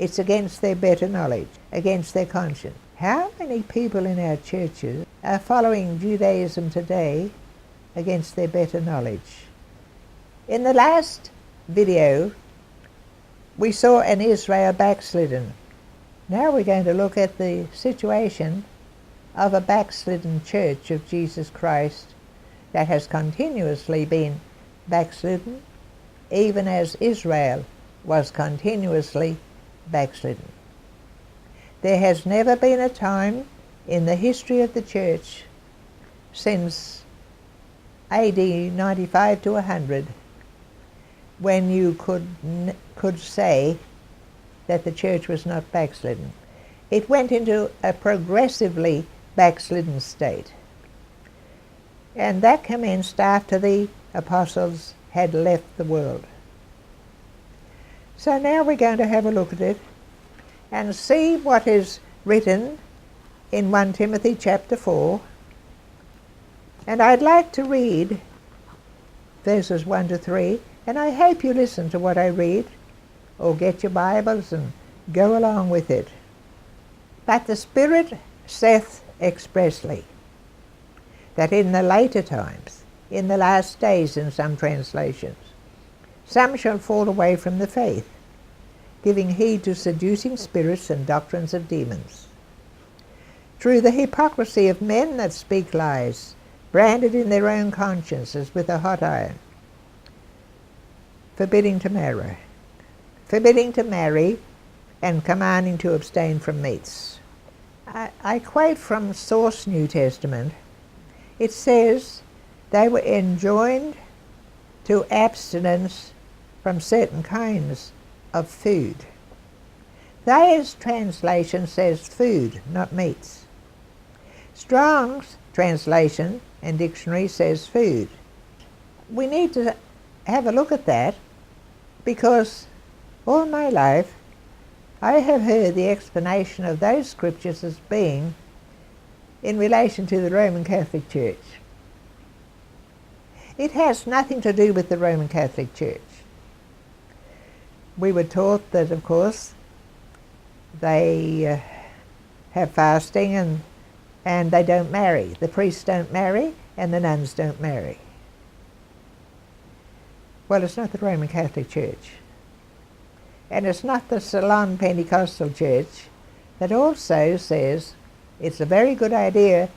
It's against their better knowledge, against their conscience. How many people in our churches are following Judaism today against their better knowledge? In the last video, we saw an Israel backslidden. Now we're going to look at the situation of a backslidden church of Jesus Christ that has continuously been backslidden, even as Israel was continuously backslidden. There has never been a time in the history of the church since AD 95 to 100 when you could say that the church was not backslidden. It went into a progressively backslidden state. And that commenced after the apostles had left the world. So now we're going to have a look at it and see what is written in 1 Timothy chapter 4. And I'd like to read verses 1 to 3, and I hope you listen to what I read, or get your Bibles and go along with it. But the Spirit saith expressly that in the later times, in the last days in some translations, some shall fall away from the faith, giving heed to seducing spirits and doctrines of demons, through the hypocrisy of men that speak lies, branded in their own consciences with a hot iron, forbidding to marry, and commanding to abstain from meats. I quote from Source New Testament. It says they were enjoined to abstinence from certain kinds of food. Thayer's translation says food, not meats. Strong's translation and dictionary says food. We need to have a look at that, because all my life I have heard the explanation of those scriptures as being in relation to the Roman Catholic Church. It has nothing to do with the Roman Catholic Church. We were taught that, of course, they have fasting and they don't marry. The priests don't marry and the nuns don't marry. Well, it's not the Roman Catholic Church. And it's not the Ceylon Pentecostal Church that also says it's a very good idea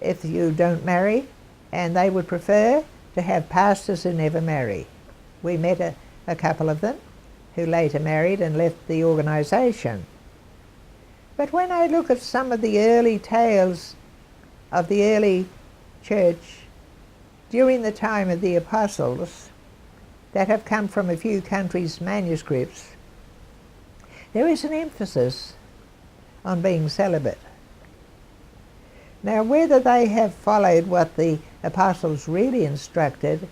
if you don't marry, and they would prefer to have pastors who never marry. We met a couple of them who later married and left the organisation. But when I look at some of the early tales of the early church during the time of the apostles that have come from a few countries' manuscripts, there is an emphasis on being celibate. Now, whether they have followed what the apostles really instructed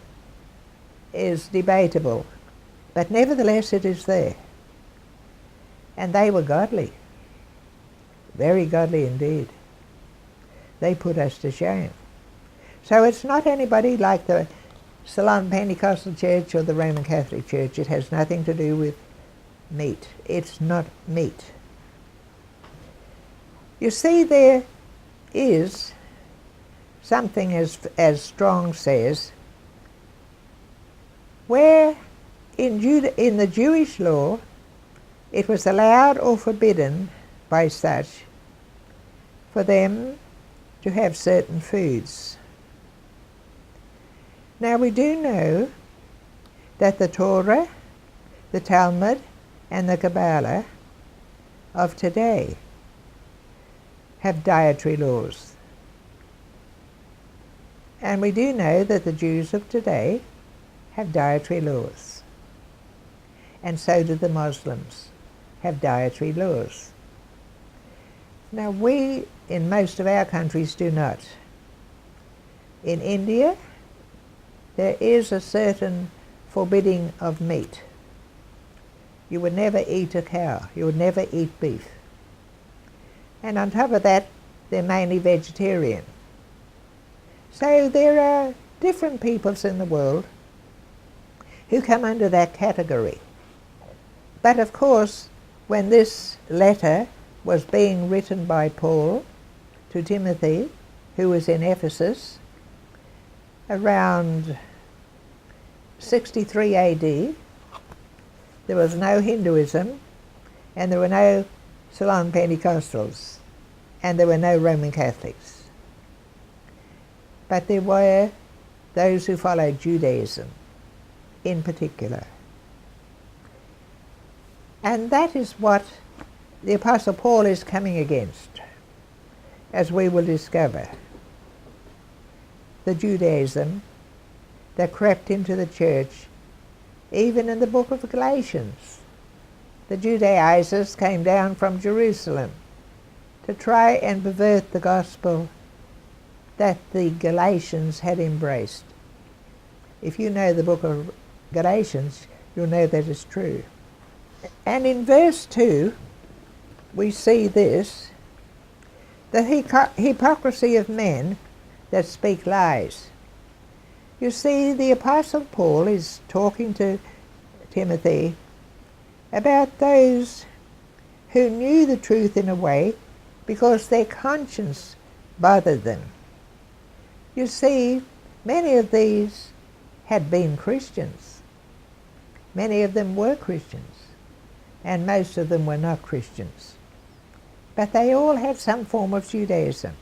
is debatable, but nevertheless it is there. And they were godly, very godly indeed. They put us to shame. So it's not anybody like the Ceylon Pentecostal Church or the Roman Catholic Church. It has nothing to do with meat. It's not meat. You see, there is something, as Strong says, where in the Jewish law it was allowed or forbidden by such for them to have certain foods. Now we do know that the Torah, the Talmud, and the Kabbalah of today have dietary laws. And we do know that the Jews of today have dietary laws. And so do the Muslims have dietary laws. Now we, in most of our countries, do not. In India, there is a certain forbidding of meat. You would never eat a cow. You would never eat beef. And on top of that, they're mainly vegetarian. So there are different peoples in the world who come under that category. But of course, when this letter was being written by Paul to Timothy, who was in Ephesus, around 63 AD. There was no Hinduism, and there were no Ceylon Pentecostals, and there were no Roman Catholics. But there were those who followed Judaism in particular. And that is what the Apostle Paul is coming against, as we will discover. The Judaism that crept into the church, even in the book of Galatians. The Judaizers came down from Jerusalem to try and pervert the gospel that the Galatians had embraced. If you know the book of Galatians, you'll know that is true. And in verse 2, we see this, the hypocrisy of men that speak lies. You see, the Apostle Paul is talking to Timothy about those who knew the truth in a way because their conscience bothered them. You see, many of these had been Christians. Many of them were Christians, and most of them were not Christians. But they all had some form of Judaism.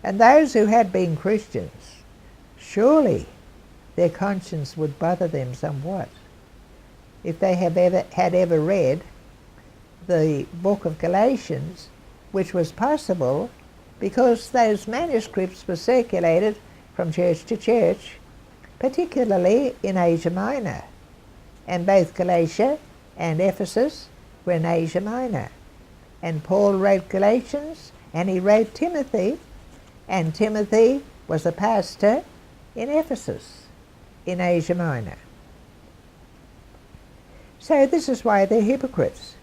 And those who had been Christians, surely their conscience would bother them somewhat. If they had ever read the book of Galatians, which was possible because those manuscripts were circulated from church to church, particularly in Asia Minor. And both Galatia and Ephesus were in Asia Minor. And Paul wrote Galatians, and he wrote Timothy, and Timothy was a pastor in Ephesus, in Asia Minor. So this is why they're hypocrites.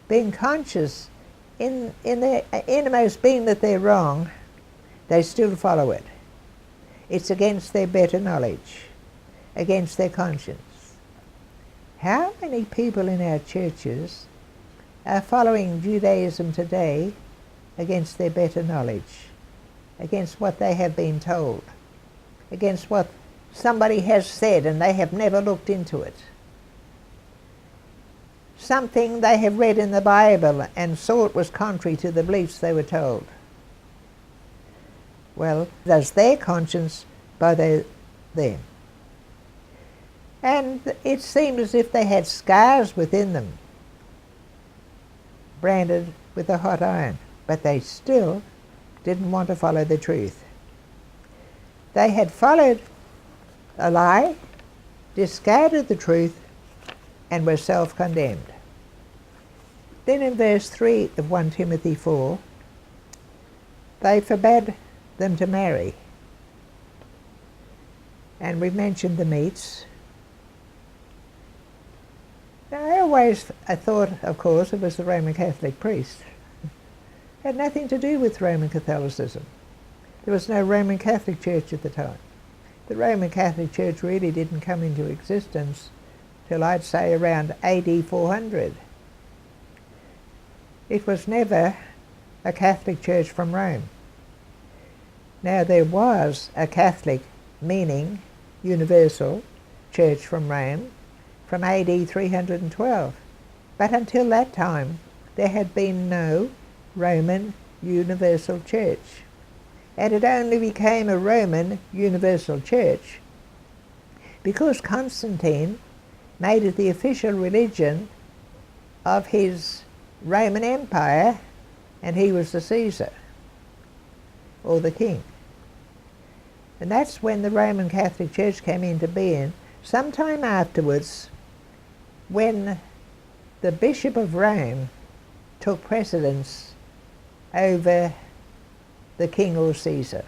Being conscious in their innermost being that they're wrong, they still follow it. It's against their better knowledge, against their conscience. How many people in our churches are following Judaism today against their better knowledge, against what they have been told, against what somebody has said and they have never looked into it? Something they have read in the Bible and saw it was contrary to the beliefs they were told. Well, does their conscience bother them? And it seemed as if they had scars within them, branded with a hot iron, but they still didn't want to follow the truth. They had followed a lie, discarded the truth, and were self-condemned. Then in verse 3 of 1 Timothy 4, they forbade them to marry. And we mentioned the meats. Now, I thought, of course, it was the Roman Catholic priest. It had nothing to do with Roman Catholicism. There was no Roman Catholic Church at the time. The Roman Catholic Church really didn't come into existence till I'd say around AD 400. It was never a Catholic Church from Rome. Now there was a Catholic, meaning universal, Church from Rome from AD 312. But until that time there had been no Roman universal church. And it only became a Roman universal church because Constantine made it the official religion of his Roman Empire, and he was the Caesar, or the king. And that's when the Roman Catholic Church came into being. Sometime afterwards, when the Bishop of Rome took precedence over the king or Caesar.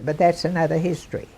But that's another history.